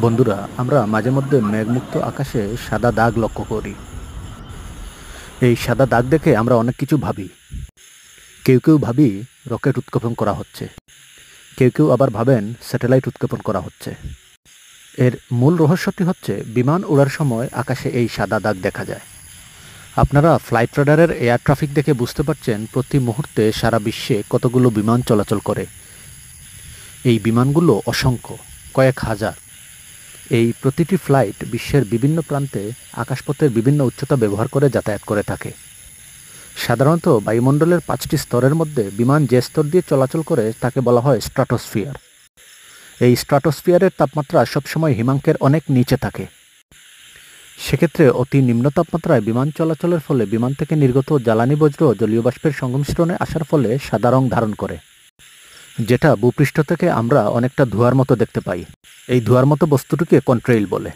বন্ধুরা, আমরা মাঝে মধ্যে মেঘমুক্ত আকাশে সাদা দাগ লক্ষ্য করি। এই সাদা দাগ দেখে আমরা অনেক কিছু ভাবি। কেউ কেউ ভাবি রকেট উৎক্ষেপণ করা হচ্ছে, কেউ কেউ আবার ভাবেন স্যাটেলাইট উৎক্ষেপণ করা হচ্ছে। এর মূল রহস্যটি হচ্ছে বিমান ওড়ার সময় আকাশে এই সাদা দাগ দেখা যায়। আপনারা ফ্লাইট রাডারের এয়ার ট্রাফিক দেখে বুঝতে পারছেন প্রতি মুহূর্তে সারা বিশ্বে কতগুলো বিমান চলাচল করে। এই বিমানগুলো অসংখ্য, কয়েক হাজার। এই প্রতিটি ফ্লাইট বিশ্বের বিভিন্ন প্রান্তে আকাশপথের বিভিন্ন উচ্চতা ব্যবহার করে যাতায়াত করে থাকে। সাধারণত বায়ুমণ্ডলের 5টি স্তরের মধ্যে বিমান যে স্তর দিয়ে চলাচল করে তাকে বলা হয় স্ট্রাটোস্ফিয়ার। এই স্ট্রাটোস্ফিয়ারের তাপমাত্রা সবসময় হিমাঙ্কের অনেক নিচে থাকে। সেক্ষেত্রে অতি নিম্ন তাপমাত্রায় বিমান চলাচলের ফলে বিমান থেকে নির্গত জ্বালানি বজ্র জলীয় বাষ্পের সংমিশ্রণে আসার ফলে সাদা রং ধারণ করে, যেটা ভূপৃষ্ঠ থেকে আমরা অনেকটা ধোঁয়ার মতো দেখতে পাই। এই ধোঁয়ার মতো বস্তুটিকে কন্ট্রেইল বলে।